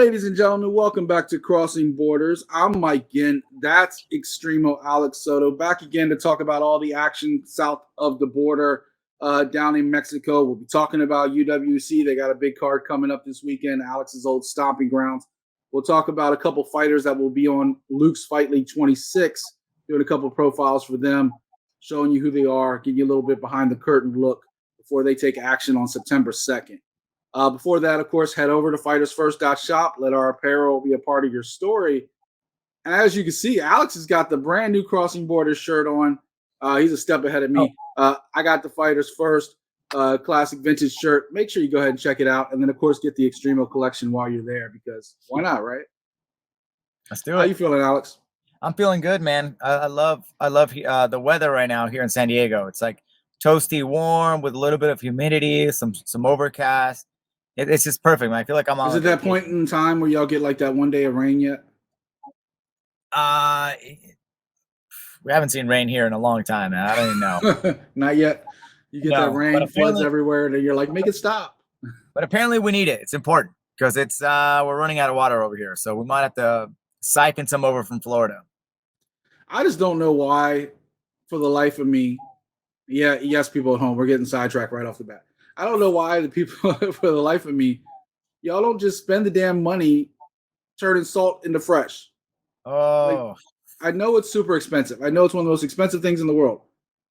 Ladies and gentlemen, welcome back to Crossing Borders. I'm Mike Ginn. That's Extremo Alex Soto. Back again to talk about all the action south of the border down in Mexico. We'll be talking about UWC. They got a big card coming up this weekend, Alex's old stomping grounds. We'll talk about a couple fighters that will be on LUX Fight League 26, doing a couple profiles for them, showing you who they are, give you a little bit behind the curtain look before they take action on September 2nd. Before that, of course, head over to fightersfirst.shop. Let our apparel be a part of your story. And as you can see, Alex has got the brand new Crossing Borders shirt on. He's a step ahead of me. I got the Fighters First classic vintage shirt. Make sure you go ahead and check it out. And then, of course, get the Extremo collection while you're there, because why not, right? Let's do it. How you feeling, Alex? I'm feeling good, man. I love the weather right now here in San Diego. It's like toasty warm with a little bit of humidity, some overcast. It's just perfect, man. I feel like I'm on. Is it that point in time where y'all get like that one day of rain yet? We haven't seen rain here in a long time, man. I don't even know. Not yet. You get that rain, floods everywhere, and you're like, make it stop. But apparently we need it. It's important because it's we're running out of water over here, so we might have to siphon some over from Florida. I just don't know why, for the life of me. Yeah, yes, people at home, we're getting sidetracked right off the bat. I don't know why the people, for the life of me, y'all don't just spend the damn money turning salt into fresh. Oh. Like, I know it's super expensive. I know it's one of the most expensive things in the world.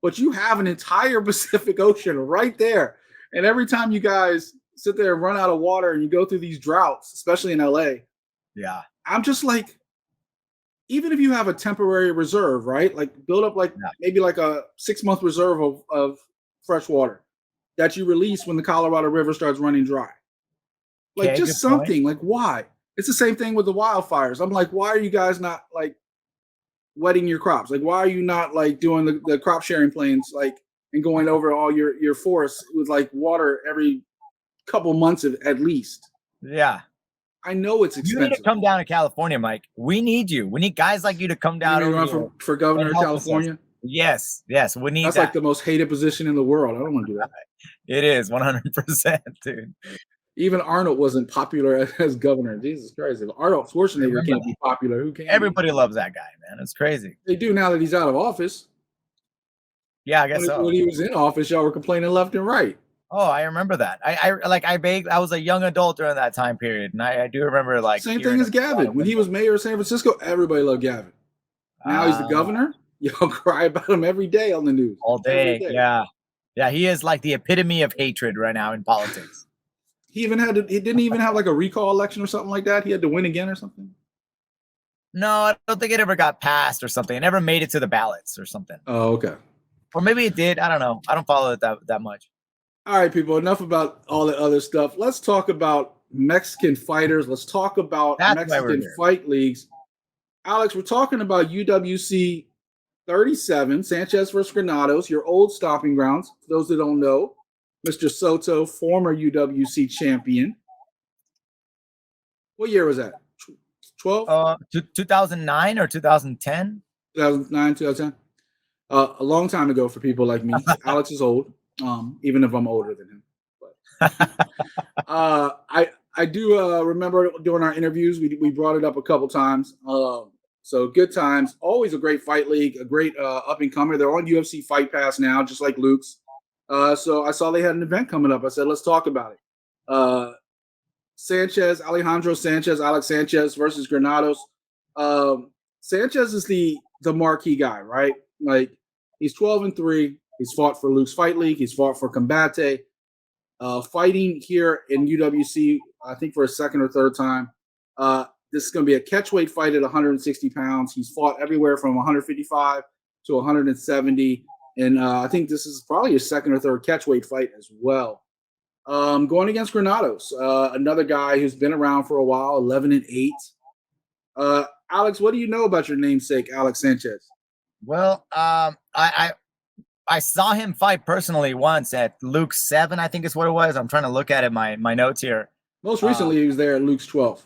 But you have an entire Pacific Ocean right there. And every time you guys sit there and run out of water and you go through these droughts, especially in LA, yeah, I'm just like, even if you have a temporary reserve, right? Like build up maybe like a 6-month reserve of fresh water that you release when the Colorado River starts running dry. Like just something, like why? It's the same thing with the wildfires. I'm like, why are you guys not like wetting your crops? Like, why are you not like doing the crop sharing plans, like, and going over all your forests with like water every couple months at least? Yeah. I know it's expensive. You need to come down to California, Mike. We need you. We need guys like you to come down over here. For governor of California? Yes. We need That's like the most hated position in the world. I don't want to do that. It is 100%, dude. Even Arnold wasn't popular as governor. Jesus Christ. If Arnold Schwarzenegger can't be popular, who can? Everybody loves that guy, man. It's crazy. They do now that he's out of office. Yeah, I guess so. When he was in office, y'all were complaining left and right. Oh, I remember that. I was a young adult during that time period, and I do remember like same thing as Gavin. When he was mayor of San Francisco, everybody loved Gavin. Now he's the governor. Y'all cry about him every day on the news. All day. Yeah, he is like the epitome of hatred right now in politics. He didn't even have like a recall election or something like that. He had to win again or something. No, I don't think it ever got passed or something. It never made it to the ballots or something. Oh, okay. Or maybe it did. I don't know. I don't follow it that much. All right, people, enough about all the other stuff. Let's talk about Mexican fighters. Let's talk about Mexican fight leagues. Alex, we're talking about UWC 37, Sanchez versus Granados, your old stomping grounds. For those that don't know, Mr. Soto, former UWC champion. What year was that? 12? 2009 or 2010? 2009, 2010. A long time ago for people like me. Alex is old. Even if I'm older than him. But I do remember during our interviews, we brought it up a couple times. So good times. Always a great fight league, a great up-and-comer. They're on UFC Fight Pass now, just like LUX. So I saw they had an event coming up. I said, let's talk about it. Alejandro Sanchez, Alex Sanchez versus Granados. Sanchez is the marquee guy, right? Like, he's 12-3. He's fought for LUX Fight League. He's fought for Combate. Fighting here in UWC, I think for a second or third time. This is going to be a catchweight fight at 160 pounds. He's fought everywhere from 155 to 170. And I think this is probably his second or third catchweight fight as well. Going against Granados, another guy who's been around for a while, 11-8. Alex, what do you know about your namesake, Alex Sanchez? Well, I saw him fight personally once at LUX 7, I think is what it was. I'm trying to look at it, my notes here. Most recently, he was there at LUX 12.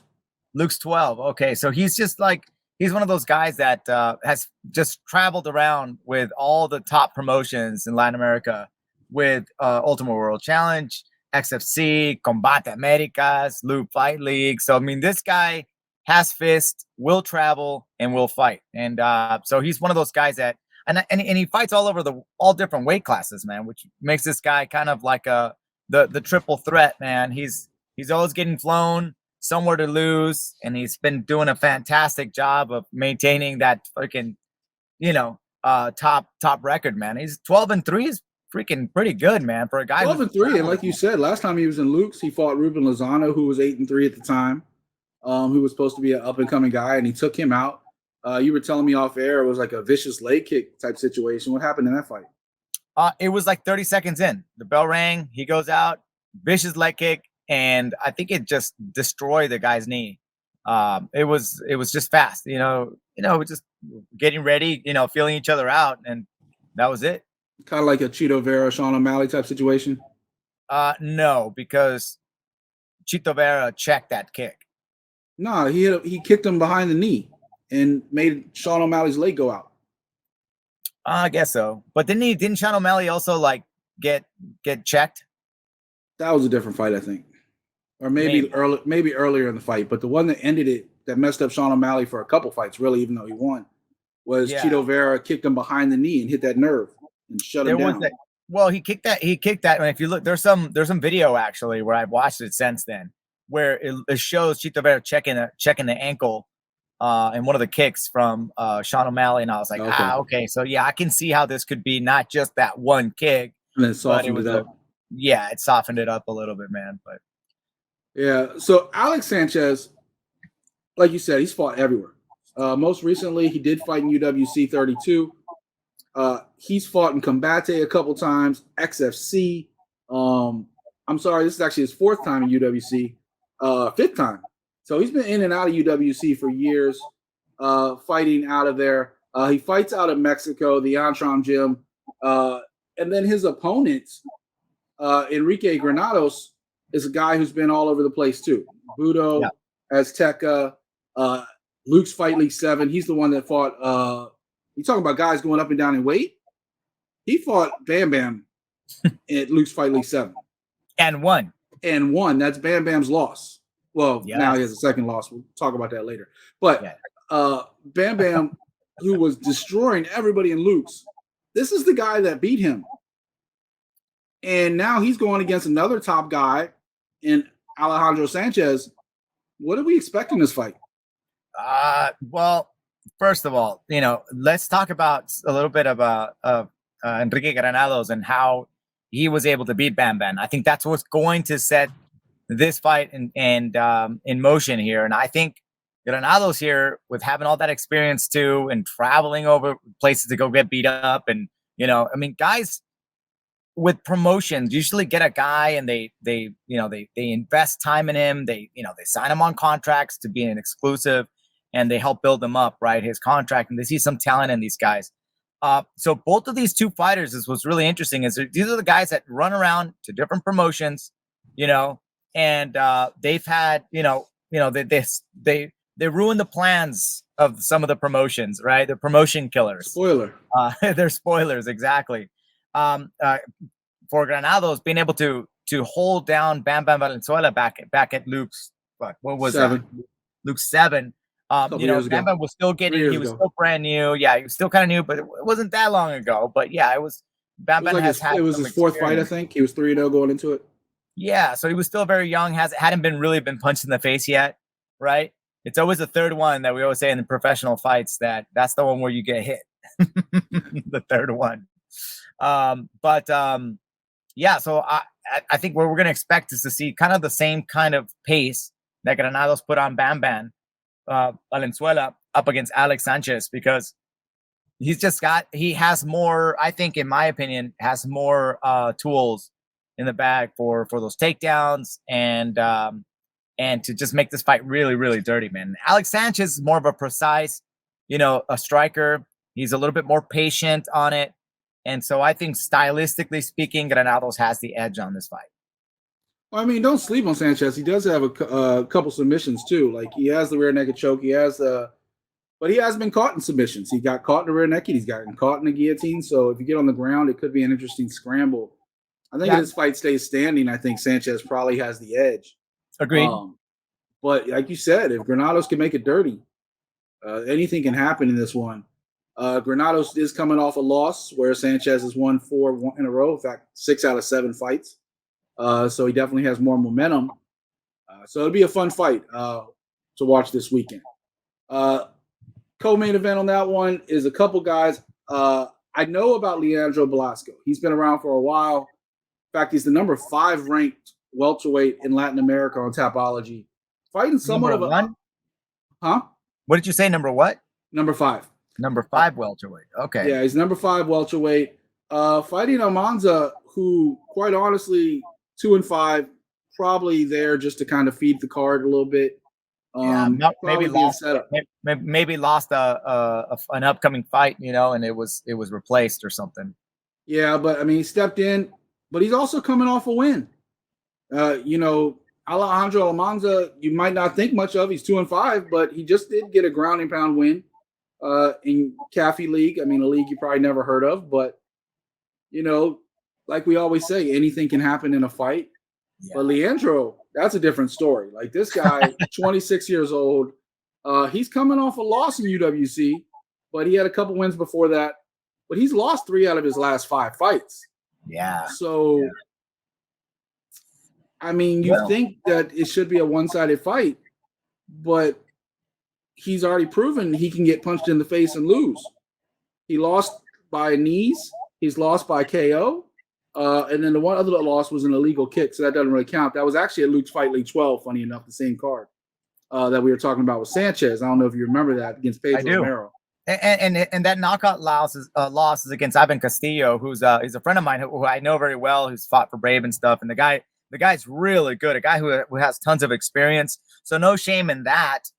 LUX 12. Okay, so he's just like, he's one of those guys that has just traveled around with all the top promotions in Latin America with Ultimate World Challenge, XFC, Combate Americas, LUX Fight League. So I mean, this guy has fist, will travel, and will fight. And so he's one of those guys that, and he fights all over all different weight classes, man, which makes this guy kind of like the triple threat, man. He's always getting flown somewhere to lose, and he's been doing a fantastic job of maintaining that freaking, top record, man. He's 12-3 is freaking pretty good, man, for a guy 12-3. And like you said, last time he was in LUX, he fought Ruben Lozano, who was 8-3 at the time, who was supposed to be an up and coming guy, and he took him out. You were telling me off air it was like a vicious leg kick type situation. What happened in that fight? It was like 30 seconds in. The bell rang. He goes out, vicious leg kick, and I think it just destroyed the guy's knee. It was just fast, just getting ready, feeling each other out, and that was it. Kind of like a Chito Vera, Sean O'Malley type situation. No, because Chito Vera checked that kick. No, he kicked him behind the knee and made Sean O'Malley's leg go out. I guess so, but didn't Sean O'Malley also like get checked? That was a different fight, I think. Or maybe earlier in the fight, but the one that ended it, that messed up Sean O'Malley for a couple fights, really, even though he won, was Chito Vera kicked him behind the knee and hit that nerve and shut him down. Well, he kicked that, and if you look, there's some video actually where I've watched it since then, where it shows Chito Vera checking the ankle in one of the kicks from Sean O'Malley, and I was like, okay, so yeah, I can see how this could be not just that one kick, and then softened it up. It softened it up a little bit, man. But yeah, so Alex Sanchez, like you said, he's fought everywhere. Most recently, he did fight in UWC 32. He's fought in Combate a couple times, XFC. I'm sorry, this is actually his fourth time in UWC, fifth time. So he's been in and out of UWC for years, fighting out of there. He fights out of Mexico, the Antram gym. And then his opponent, Enrique Granados, is a guy who's been all over the place too. Budo, Azteca, LUX Fight League 7. He's the one that fought. You talking about guys going up and down in weight? He fought Bam Bam at LUX Fight League 7. And won. That's Bam Bam's loss. Well, now he has a second loss. We'll talk about that later. But Bam Bam, who was destroying everybody in LUX, this is the guy that beat him. And now he's going against another top guy in Alejandro Sanchez. What do we expect in this fight? Well, first of all, let's talk about a little bit about Enrique Granados and how he was able to beat Bam Bam. I think that's what's going to set this fight and in motion here. And I think Granados here, with having all that experience too, and traveling over places to go get beat up, and guys with promotions usually get a guy and they invest time in him. They sign him on contracts to be an exclusive, and they help build him up, right? His contract, and they see some talent in these guys. So both of these two fighters is what's really interesting is these are the guys that run around to different promotions, and they've had, they ruin the plans of some of the promotions, right? They're promotion killers. Spoiler. They're spoilers, exactly. For Granados, being able to hold down Bam Bam Valenzuela back at LUX, what was 7. That? LUX 7. Bam Bam was still still brand new. Yeah, he was still kind of new, but it wasn't that long ago. But yeah, it was. Bam Bam it was his fourth fight, I think. He was 3-0 going into it. Yeah, so he was still very young. Hadn't been punched in the face yet, right? It's always the third one that we always say in the professional fights that's the one where you get hit. The third one. So I think what we're going to expect is to see kind of the same kind of pace that Granados put on Bam Bam Valenzuela up against Alex Sanchez, because he has more, I think, in my opinion, has more tools in the bag for those takedowns and to just make this fight really, really dirty, man. Alex Sanchez is more of a precise, a striker. He's a little bit more patient on it. And so I think stylistically speaking, Granados has the edge on this fight. Well, I mean, don't sleep on Sanchez. He does have a couple submissions too. Like, he has the rear naked choke. But he has been caught in submissions. He got caught in the rear naked. He's gotten caught in the guillotine. So if you get on the ground, it could be an interesting scramble. I think if this fight stays standing, I think Sanchez probably has the edge. Agreed. But like you said, if Granados can make it dirty, anything can happen in this one. Granados is coming off a loss where Sanchez has won 4 in a row. In fact, 6 out of 7 fights. So he definitely has more momentum. So it'll be a fun fight to watch this weekend. Co-main event on that one is a couple guys. I know about Leandro Velasco. He's been around for a while. In fact, he's the number 5 ranked welterweight in Latin America on Tapology. Fighting somewhat number of a one? Huh? What did you say? Number what? Number 5. Number 5 welterweight. Okay. Yeah, he's number 5 welterweight. Fighting Almanza, who quite honestly, 2-5, probably there just to kind of feed the card a little bit. Maybe lost an upcoming fight, and it was replaced or something. Yeah, but I mean, he stepped in, but he's also coming off a win. Alejandro Almanza, you might not think much of. He's 2-5, but he just did get a ground and pound win in Cafe League. I mean, a league you probably never heard of, but like we always say, anything can happen in a fight. Yeah. But Leandro, that's a different story. Like this guy, 26 years old, he's coming off a loss in UWC, but he had a couple wins before that. But he's lost 3 out of his last 5 fights. Yeah. So, I mean, you think that it should be a one-sided fight, but he's already proven he can get punched in the face and lose. He lost by knees. He's lost by KO. And then the one other loss was an illegal kick, so that doesn't really count. That was actually a LUX Fight League 12, funny enough, the same card that we were talking about with Sanchez. I don't know if you remember that against Pedro Romero. And that knockout loss is against Ivan Castillo, who's a friend of mine who I know very well, who's fought for Brave and stuff. And the guy's really good, a guy who has tons of experience. So no shame in that,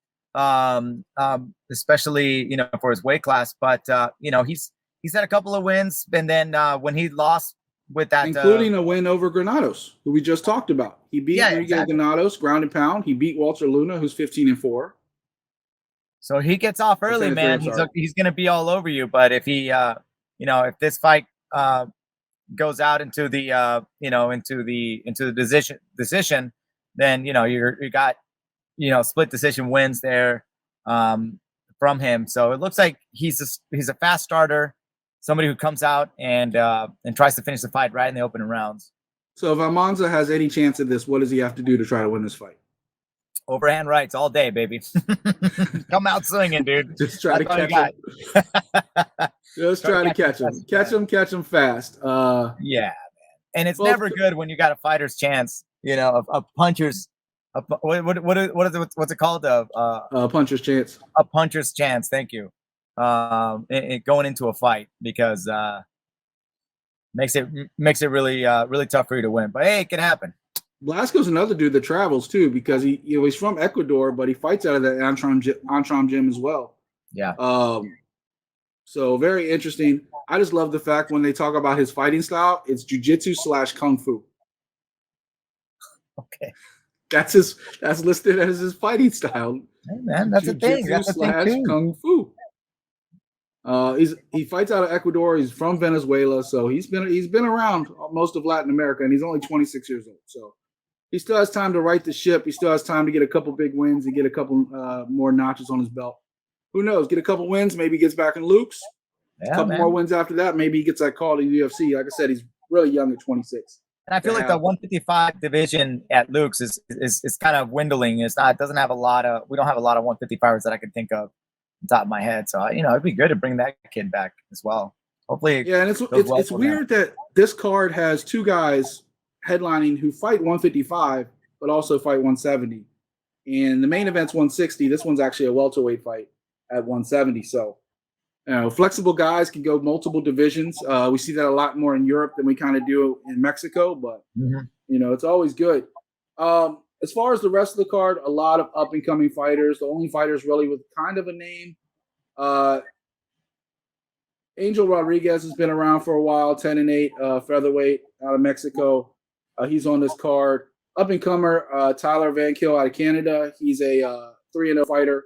especially for his weight class. But he's had a couple of wins, and then when he lost. With that, including a win over Granados, who we just talked about. He beat Granados, ground and pound. He beat Walter Luna, who's 15-4. So he gets off early, man. He's going to be all over you. But if he, if this fight goes out into the, into the decision, then you got split decision wins there from him. So it looks like he's a fast starter. Somebody who comes out and tries to finish the fight right in the opening rounds. So if Almanza has any chance of this, what does he have to do to try to win this fight? Overhand rights all day, baby. Come out swinging, dude. Just try to catch him. Just try to catch him. Catch him fast. Yeah, man. And it's never good when you got a fighter's chance, a puncher's. What's it called? A puncher's chance. A puncher's chance. Thank you. Going into a fight because makes it really tough for you to win. But hey, it can happen. Blasco's another dude that travels too because he's from Ecuador, but he fights out of the Antrim gym as well. Yeah. So very interesting. I just love the fact when they talk about his fighting style, it's jiu-jitsu / kung fu. Okay. That's listed as his fighting style. Hey man, that's a thing. That's a thing too. Kung fu. He fights out of Ecuador. He's from Venezuela, so he's been around most of Latin America, and he's only 26 years old. So he still has time to right the ship. He still has time to get a couple big wins and get a couple more notches on his belt. Who knows? Get a couple wins, maybe he gets back in LUX. Yeah, a couple more wins after that, maybe he gets that call to UFC. Like I said, he's really young at 26. And I feel like the 155 division at LUX is kind of dwindling. We don't have a lot of 155ers that I can think of. Top of my head, so it'd be good to bring that kid back as well. Hopefully, yeah. And it's weird that this card has 2 guys headlining who fight 155 but also fight 170, and the main event's 160. This one's actually a welterweight fight at 170. So, flexible guys can go multiple divisions. We see that a lot more in Europe than we kind of do in Mexico, but it's always good. As far as the rest of the card, a lot of up-and-coming fighters. The only fighters really with kind of a name. Angel Rodriguez has been around for a while, 10-8, featherweight out of Mexico. He's on this card. Up-and-comer, Tyler Van Kill out of Canada. He's a 3-0 fighter,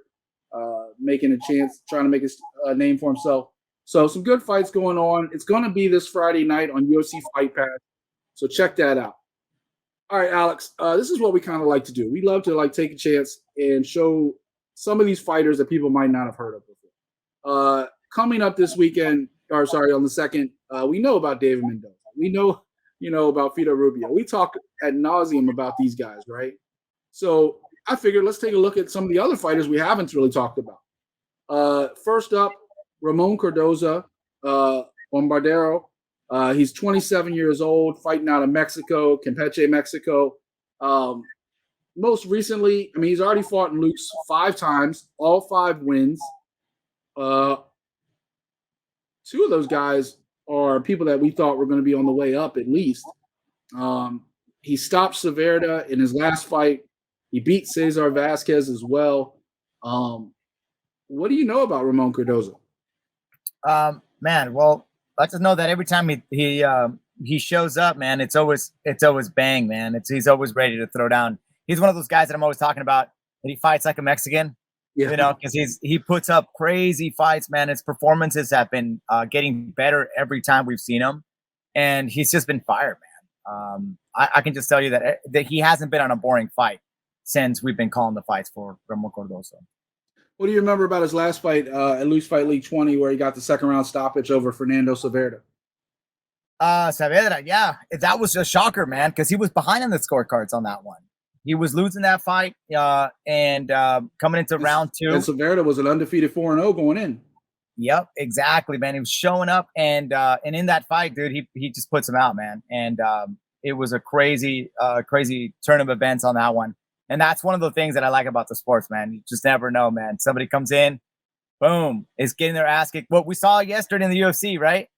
making a chance, trying to make a name for himself. So some good fights going on. It's going to be this Friday night on UFC Fight Pass. So check that out. All right, Alex, this is what we kind of like to do. We love to like take a chance and show some of these fighters that people might not have heard of before. Coming up this weekend, or sorry, on the 2nd, we know about David Mendoza. We know, about Fito Rubio. We talk ad nauseum about these guys, right? So I figured let's take a look at some of the other fighters we haven't really talked about. First up, Ramon Cardozo, Bombardero. He's 27 years old, fighting out of Mexico, Campeche, Mexico. Most recently, he's already fought in LUX 5 times, all 5 wins. 2 of those guys are people that we thought were going to be on the way up at least. He stopped Severda in his last fight. He beat Cesar Vasquez as well. What do you know about Ramon Cardozo? Man, well, let's just know that every time he shows up, man, it's always bang, man. He's always ready to throw down. He's one of those guys that I'm always talking about, that he fights like a Mexican, because he puts up crazy fights, man. His performances have been getting better every time we've seen him, and he's just been fired, man. I can just tell you that he hasn't been on a boring fight since we've been calling the fights for Ramon Cardozo. What do you remember about his last fight at LUX Fight League 20, where he got the 2nd round stoppage over Fernando Severda? Saavedra, yeah, that was a shocker, man, because he was behind on the scorecards on that one. He was losing that fight, and coming into round 2. And Severda was an undefeated 4-0 going in. Yep, exactly, man. He was showing up, and in that fight, dude, he just puts him out, man. And it was a crazy turn of events on that one. And that's one of the things that I like about the sports, man. You just never know, man. Somebody comes in, boom, is getting their ass kicked. What we saw yesterday in the UFC, right?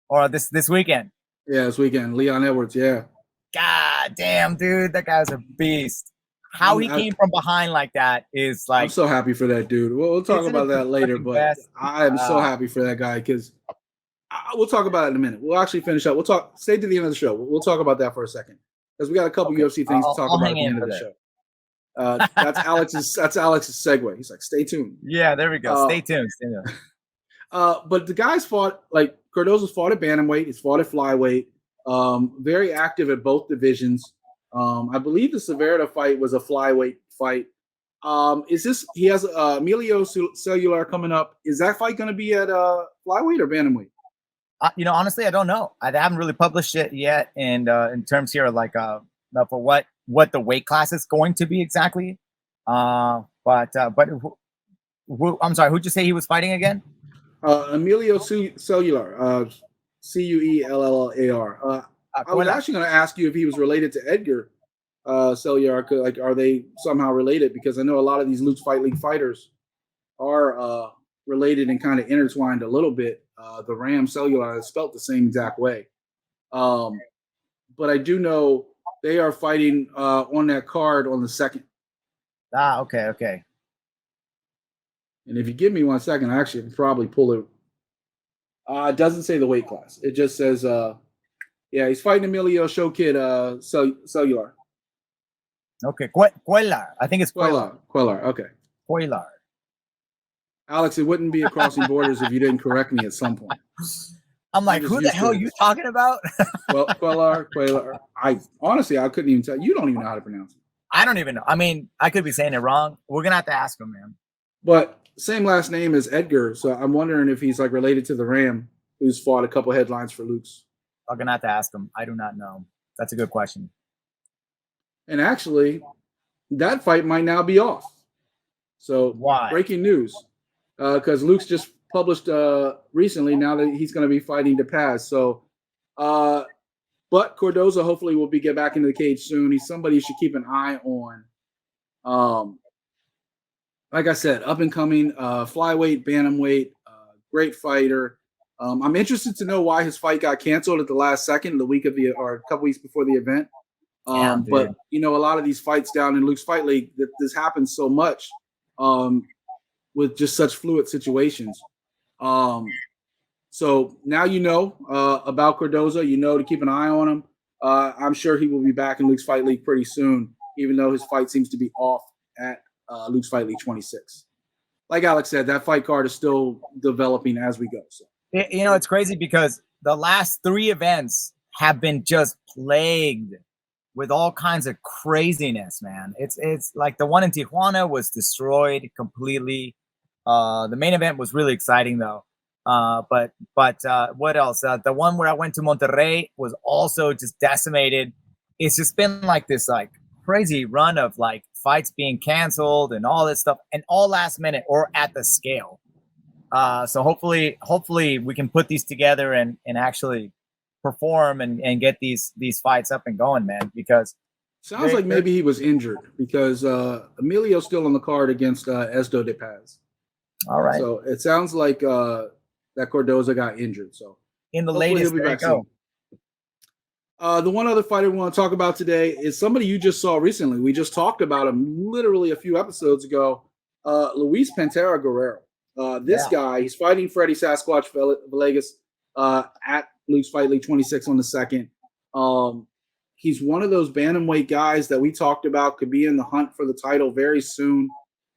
Or this weekend. Yeah, this weekend. Leon Edwards, yeah. God damn, dude, that guy's a beast. How he came from behind like that is like... I'm so happy for that dude. We'll talk about that later, but I am so happy for that guy because we'll talk about it in a minute. We'll actually finish up. Stay to the end of the show. We'll talk about that for a second because we got a couple UFC things to talk about at the end of the show. That's Alex's segue. He's like, stay tuned. Yeah, there we go. Stay tuned. But the guys fought, like Cardozo's fought at bantamweight. He's fought at flyweight. Very active at both divisions. I believe the Severda fight was a flyweight fight. He has Emilio Cellular coming up. Is that fight going to be at flyweight or bantamweight? Honestly, I don't know. I haven't really published it yet. And in terms here, like for what the weight class is going to be exactly. I'm sorry, who'd you say he was fighting again? Emilio Cellular, Cuellar. I was actually going to ask you if he was related to Edgar Cellular. Like, are they somehow related? Because I know a lot of these LUX Fight League fighters are related and kind of intertwined a little bit. The Ram Cellular is spelt the same exact way. But I do know they are fighting on that card on the 2nd. Okay. And if you give me 1 second, I actually can probably pull it. It doesn't say the weight class. It just says, he's fighting Emilio Showkid Cellular. Okay, Cuellar. I think it's Cuellar. Okay. Cuellar. Alex, it wouldn't be crossing borders if you didn't correct me at some point. I'm like, who the hell are you talking about? Well, Cuellar. I couldn't even tell. You don't even know how to pronounce it. I don't even know. I mean, I could be saying it wrong. We're gonna have to ask him, man. But same last name as Edgar, so I'm wondering if he's like related to the Ram, who's fought a couple headlines for LUX. I'm gonna have to ask him. I do not know. That's a good question. And actually, that fight might now be off. So why? Breaking news, because LUX just published recently now that he's going to be fighting to pass. So, but Cardozo hopefully will get back into the cage soon. He's somebody you should keep an eye on. Like I said, up and coming, flyweight, bantamweight, great fighter. I'm interested to know why his fight got canceled at the last second, or a couple weeks before the event. But a lot of these fights down in LUX Fight League, this happens so much with just such fluid situations. So now about Cardozo, to keep an eye on him. I'm sure he will be back in LUX Fight League pretty soon, even though his fight seems to be off at LUX Fight League 26. Like Alex said, that fight card is still developing as we go. So it's crazy because the last 3 events have been just plagued with all kinds of craziness, man. It's like the one in Tijuana was destroyed completely. The main event was really exciting though. But what else? The one where I went to Monterrey was also just decimated. It's just been like this like crazy run of like fights being canceled and all this stuff, and all last minute or at the scale. So hopefully we can put these together and actually perform and get these fights up and going, man. Because sounds like maybe he was injured, because Emilio's still on the card against Esdo de Paz. All right. So it sounds like that Cardozo got injured. So in the latest, there you go. The one other fighter we want to talk about today is somebody you just saw recently. We just talked about him literally a few episodes ago. Luis Pantera Guerrero. This guy, he's fighting Freddy Sasquatch Villegas at LUX Fight League 26 on the 2nd. He's one of those bantamweight guys that we talked about could be in the hunt for the title very soon.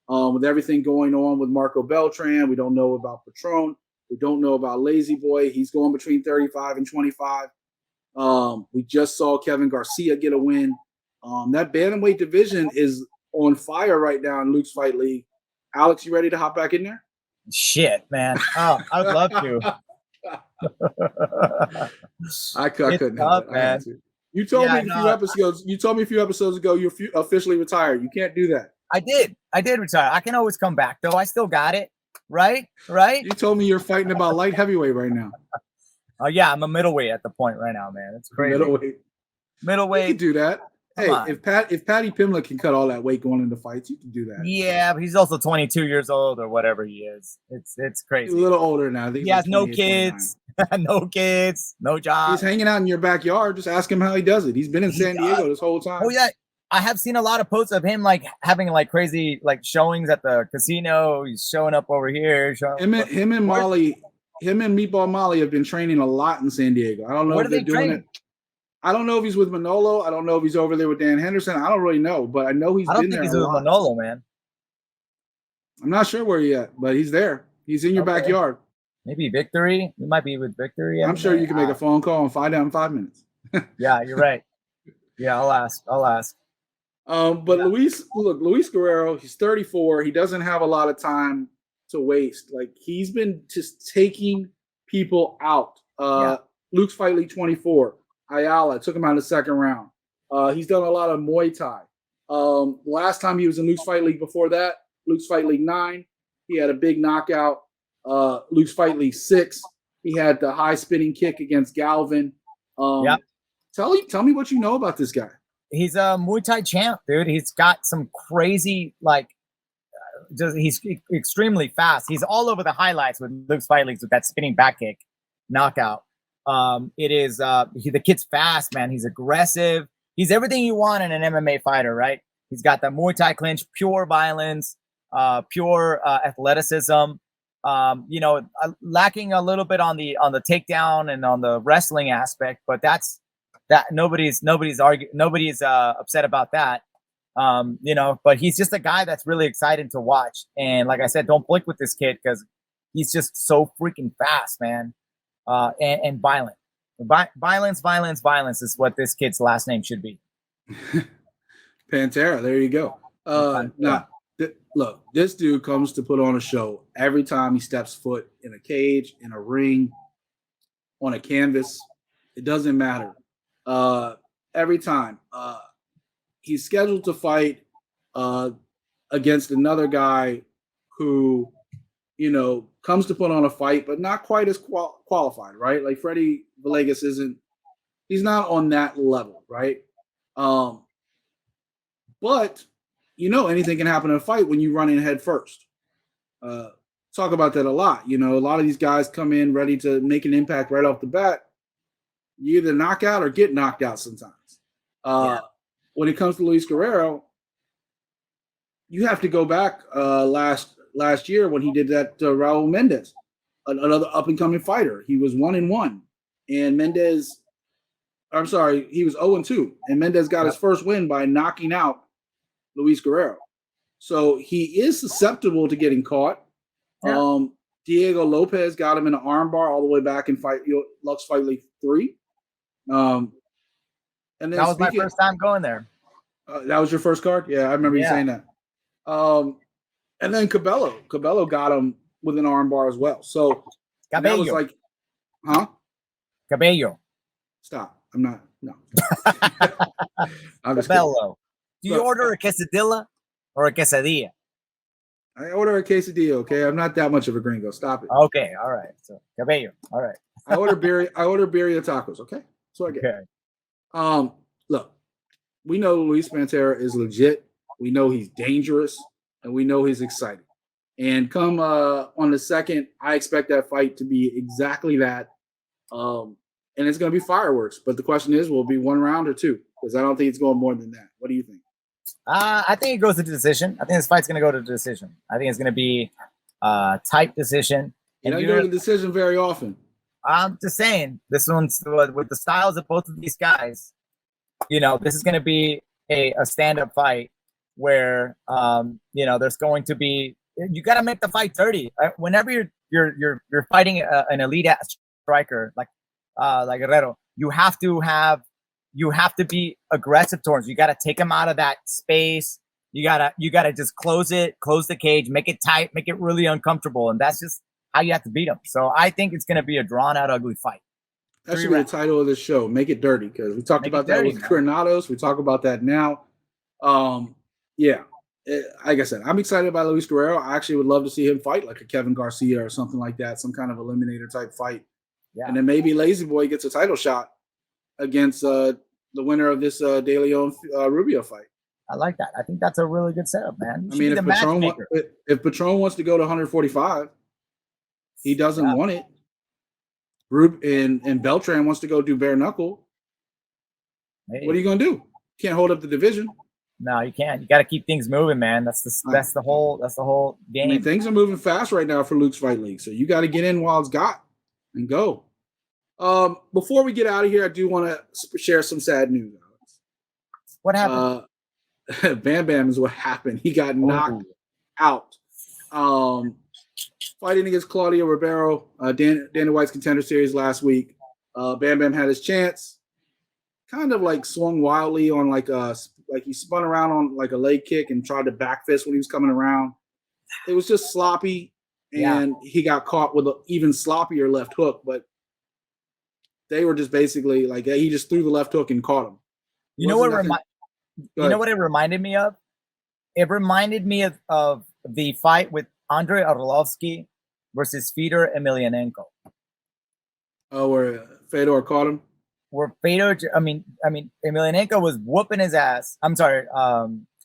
With everything going on with Marco Beltran, we don't know about Patron. We don't know about Lazy Boy. He's going between 35 and 25. We just saw Kevin Garcia get a win. That bantamweight division is on fire right now in LUX Fight League. Alex, you ready to hop back in there? Shit, man. Oh, I would love to. I couldn't help it, man. You told me a few episodes. You told me a few episodes ago you're officially retired. You can't do that. I did retire. I can always come back though. I still got it. Right? You told me you're fighting about light heavyweight right now. Oh yeah, I'm a middleweight at the point right now, man. It's crazy. Middleweight. You can do that. Hey, if Patty Pimlet can cut all that weight going into fights, you can do that. Yeah, but he's also 22 years old or whatever he is. It's crazy. He's a little older now. He has no kids, no job. He's hanging out in your backyard. Just ask him how he does it. He's been in San Diego this whole time. Oh yeah, I have seen a lot of posts of him like having like crazy like showings at the casino. He's showing up over here. Him and Meatball Molly have been training a lot in San Diego. I don't know if they're doing it. I don't know if he's with Manolo. I don't know if he's over there with Dan Henderson. I don't really know, but I know he's been there. I don't think he's with Manolo, man. I'm not sure where he's at, but he's there. He's in your backyard. Maybe Victory. He might be with Victory. I'm sure you can make a phone call and find out in 5 minutes. Yeah, you're right. Yeah, I'll ask. But Luis Guerrero, he's 34. He doesn't have a lot of time to waste. Like, he's been just taking people out. LUX Fight League 24. Ayala took him out in the 2nd round. He's done a lot of Muay Thai. Last time he was in LUX Fight League before that, LUX Fight League 9, he had a big knockout. LUX Fight League 6, he had the high spinning kick against Galvin. Tell me what you know about this guy. He's a Muay Thai champ, dude. He's got some crazy, he's extremely fast. He's all over the highlights with LUX Fight Leagues with that spinning back kick knockout. The kid's fast, man. He's aggressive. He's everything you want in an MMA fighter, right? He's got the Muay Thai clinch, pure violence, pure athleticism. Lacking a little bit on the takedown and on the wrestling aspect, but nobody's upset about that. But he's just a guy that's really exciting to watch. And like I said, don't blink with this kid because he's just so freaking fast, man. And violent. Violence is what this kid's last name should be. Pantera, there you go. Look, this dude comes to put on a show every time he steps foot in a cage, in a ring, on a canvas. It doesn't matter. Every time. He's scheduled to fight against another guy who, comes to put on a fight, but not quite as qualified, right? Like Freddy Villegas he's not on that level, right? But anything can happen in a fight when you run in head first. Talk about that a lot. A lot of these guys come in ready to make an impact right off the bat. You either knock out or get knocked out sometimes. When it comes to Luis Guerrero, you have to go back last year when he did that to Raul Mendez, another up-and-coming fighter. He was 1-1, and he was 0-2, and Mendez got his first win by knocking out Luis Guerrero. So he is susceptible to getting caught. Diego Lopez got him in an armbar all the way back in LUX Fight League 3. And then That was my first time going there. That was your first card? Yeah, I remember you saying that. And then Cabello got him with an arm bar as well. So that was like, huh? Cabello. Stop. I'm not. No. I'm just Cabello. Do you order a quesadilla or a quesadilla? I order a quesadilla. Okay, I'm not that much of a gringo. Stop it. Okay, all right. So Cabello. All right. I order birria tacos. Okay, that's what I get. Okay. Look, we know Luis Pantera is legit. We know he's dangerous, and we know he's exciting. And come on the 2nd, I expect that fight to be exactly that. And it's going to be fireworks. But the question is, will it be 1 round or 2? Because I don't think it's going more than that. What do you think? I think it goes to decision. I think this fight's going to go to decision. I think it's going to be a tight decision. You don't go to decision very often. I'm just saying, this one's with the styles of both of these guys. This is going to be a stand-up fight where there's going to be. You got to make the fight dirty. Whenever you're fighting an elite striker like Guerrero, you have to be aggressive towards. You got to take him out of that space. You gotta just close the cage, make it tight, make it really uncomfortable, and that's just how you have to beat him. So I think it's gonna be a drawn out, ugly fight. That should be the title of this show. Make it dirty, because we talked about that with Granados. We talk about that now. Like I said, I'm excited about Luis Guerrero. I actually would love to see him fight like a Kevin Garcia or something like that, some kind of eliminator type fight. Yeah. And then maybe Lazy Boy gets a title shot against the winner of this De Leon Rubio fight. I like that. I think that's a really good setup, man. I mean, if Patron wants to go to 145, he doesn't want it. And Beltran wants to go do bare knuckle. Hey. What are you going to do? Can't hold up the division. No, you can't. You got to keep things moving, man. That's the whole game. I mean, things are moving fast right now for LUX Fight League, so you got to get in while it's got and go. Before we get out of here, I do want to share some sad news. What happened? Bam Bam is what happened. He got knocked out. Fighting against Claudio Ribeiro, Dana White's Contender Series last week. Bam Bam had his chance. Kind of like swung wildly on like he spun around on like a leg kick and tried to back fist when he was coming around. It was just sloppy, and he got caught with an even sloppier left hook. But they were just basically like he just threw the left hook and caught him. You know what it reminded me of? It reminded me of the fight with Andrei Arlovsky versus Fedor Emelianenko. Oh, where Fedor caught him? Where Fedor, Emelianenko was whooping his ass. I'm sorry,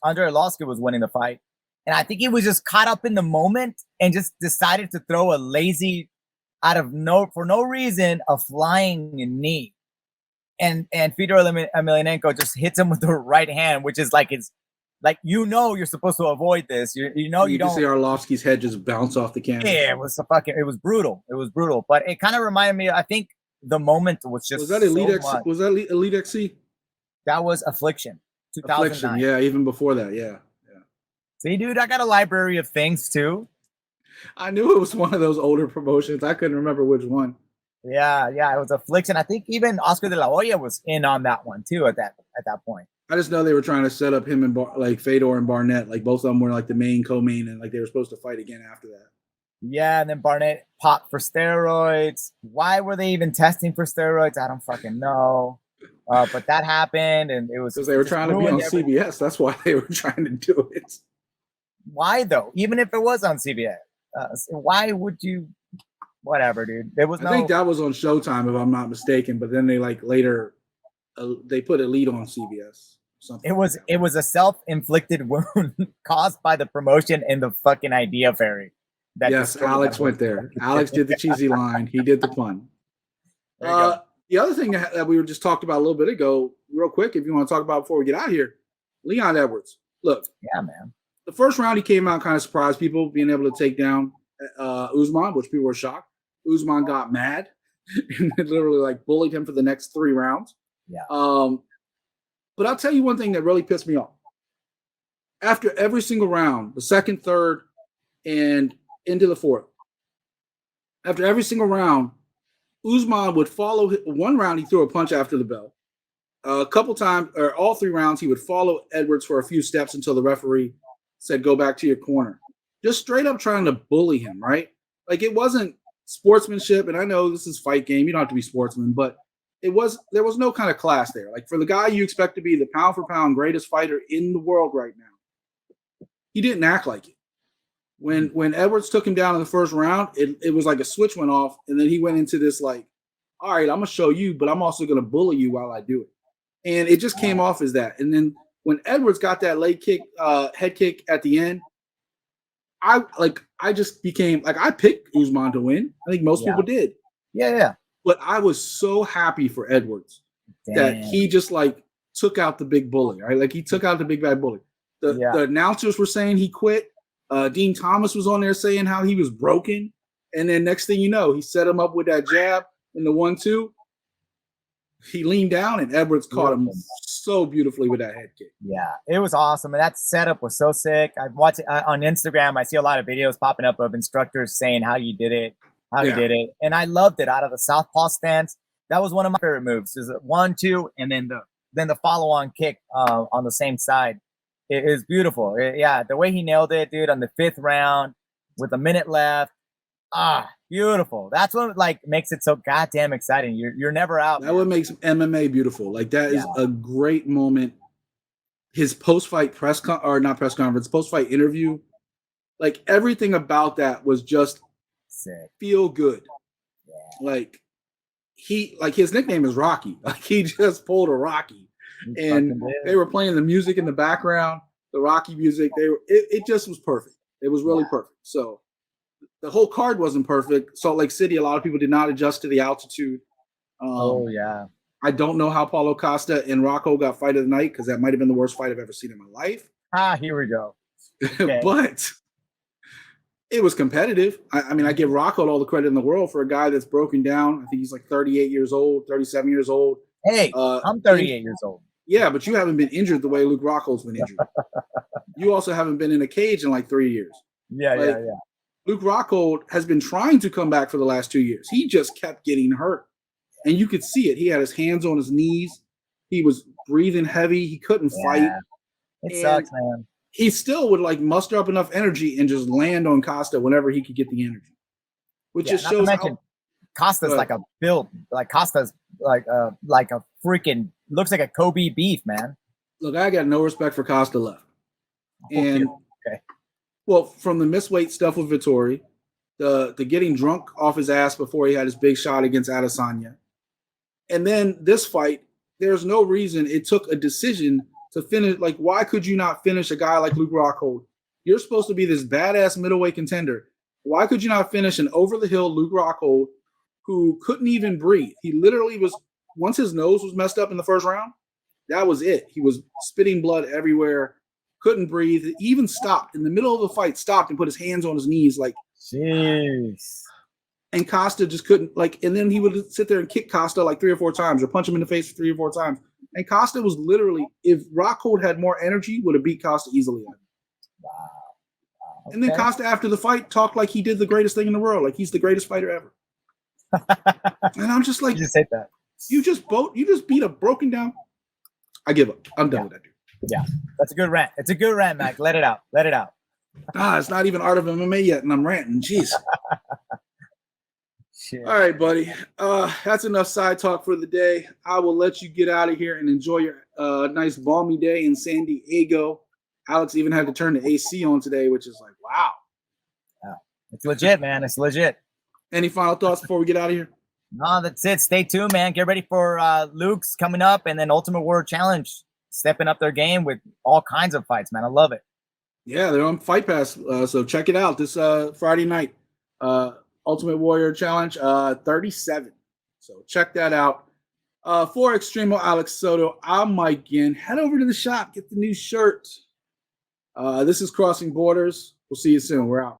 Andrei Arlovsky was winning the fight. And I think he was just caught up in the moment and just decided to throw a lazy, for no reason, a flying knee. And Fedor Emelianenko just hits him with the right hand, which is like you're supposed to avoid this. You don't see Arlovsky's head just bounce off the canvas. Yeah, it was brutal. It was brutal. But it kind of reminded me, I think the moment was just. Was that Elite XC? Was that Elite XC? That was Affliction. 2009. Affliction, yeah, even before that, yeah. See, dude, I got a library of things too. I knew it was one of those older promotions. I couldn't remember which one. Yeah, it was Affliction. I think even Oscar de la Hoya was in on that one too at that point. I just know they were trying to set up him and Fedor and Barnett, like both of them were like the main co-main, and like they were supposed to fight again after that. Yeah, and then Barnett popped for steroids. Why were they even testing for steroids? I don't fucking know. But that happened, and it was because they were trying to be on CBS. That's why they were trying to do it. Why though? Even if it was on CBS, why would you? Whatever, dude. I think that was on Showtime, if I'm not mistaken. But then they later they put Elite on CBS. It was a self-inflicted wound caused by the promotion and the fucking idea fairy. Yes, Alex went there. Alex did the cheesy line. He did the pun. The other thing that we were just talked about a little bit ago, real quick, if you want to talk about before we get out of here, Leon Edwards. Look, yeah, man. The first round he came out, kind of surprised people, being able to take down Usman, which people were shocked. Usman got mad and literally bullied him for the next 3 rounds. Yeah. But I'll tell you one thing that really pissed me off. After every single round, the second, third, and into the fourth, after every single round, Usman would follow one round. He threw a punch after the bell. A couple times, or all 3 rounds, he would follow Edwards for a few steps until the referee said, "Go back to your corner." Just straight up trying to bully him, right? Like it wasn't sportsmanship. And I know this is fight game. You don't have to be sportsman, but there was no kind of class there. Like for the guy you expect to be the pound for pound greatest fighter in the world right now, he didn't act like it. When Edwards took him down in the first round, it was like a switch went off, and then he went into this like, all right, I'm gonna show you, but I'm also gonna bully you while I do it. And it just came off as that. And then when Edwards got that leg kick, head kick at the end, I just became like, I picked Usman to win. I think most people did. Yeah. But I was so happy for Edwards that he just like took out the big bully, right? Like he took out the big bad bully. The announcers were saying he quit. Dean Thomas was on there saying how he was broken. And then next thing you know, he set him up with that jab in the 1-2. He leaned down and Edwards caught him so beautifully with that head kick. Yeah, it was awesome. And that setup was so sick. I watched it on Instagram. I see a lot of videos popping up of instructors saying how you did it, he did it. And I loved it out of the southpaw stance. That was one of my favorite moves. Is 1-2 and then the follow-on kick on the same side. It is beautiful. The way he nailed it, dude, on the 5th round with a minute left. Beautiful. That's what like makes it so goddamn exciting. You're never out. That what makes MMA beautiful. Like that is a great moment. His post-fight post-fight interview, like everything about that was just sick. Feel good. Yeah. Like his nickname is Rocky. Like he just pulled a Rocky. And they were playing the music in the background, the Rocky music. It just was perfect. It was really perfect. So the whole card wasn't perfect. Salt Lake City, a lot of people did not adjust to the altitude. I don't know how Paulo Costa and Rocco got fight of the night because that might have been the worst fight I've ever seen in my life. Here we go. Okay. But it was competitive. I mean, I give Rocco all the credit in the world for a guy that's broken down. I think he's like 38 years old, 37 years old. Hey, I'm 38 years old. Yeah, but you haven't been injured the way Luke Rocco's been injured. You also haven't been in a cage in like 3 years. Yeah. Luke Rocco has been trying to come back for the last 2 years. He just kept getting hurt. And you could see it. He had his hands on his knees. He was breathing heavy. He couldn't fight. It sucks, man. He still would like muster up enough energy and just land on Costa whenever he could get the energy. Which just shows how Costa's like a build. Like Costa's like a freaking looks like a Kobe beef, man. Look, I got no respect for Costa left. And okay. Well, from the missweight stuff with Vettori, the getting drunk off his ass before he had his big shot against Adesanya, and then this fight, there's no reason it took a decision to finish. Like, why could you not finish a guy like Luke Rockhold? You're supposed to be this badass middleweight contender. Why could you not finish an over-the-hill Luke Rockhold who couldn't even breathe? He literally was, once his nose was messed up in the first round, that was it. He was spitting blood everywhere. Couldn't breathe. He even stopped in the middle of the fight, stopped and put his hands on his knees like, jeez. And Costa just couldn't like, and then he would sit there and kick Costa like 3 or 4 times or punch him in the face 3 or 4 times. And Costa was literally, if Rockhold had more energy, would have beat Costa easily. Wow. Okay. And then Costa after the fight talked like he did the greatest thing in the world, like he's the greatest fighter ever. And I'm just like, you just hate that. You just beat a broken down. I give up. I'm done with that dude. Yeah, that's a good rant. It's a good rant, Mac. Let it out. It's not even Art of MMA yet, and I'm ranting. Jeez. All right, buddy. That's enough side talk for the day. I will let you get out of here and enjoy your nice balmy day in San Diego. Alex even had to turn the AC on today, which is like, wow. Yeah, it's legit, man. It's legit. Any final thoughts before we get out of here? No, that's it. Stay tuned, man. Get ready for Luke's coming up, and then Ultimate Warrior Challenge stepping up their game with all kinds of fights, man. I love it. Yeah, they're on Fight Pass, so check it out this Friday night. Ultimate Warrior Challenge 37. So check that out. For Extremo Alex Soto, I'm Mike Ginn. Head over to the shop, get the new shirt. This is Crossing Borders. We'll see you soon. We're out.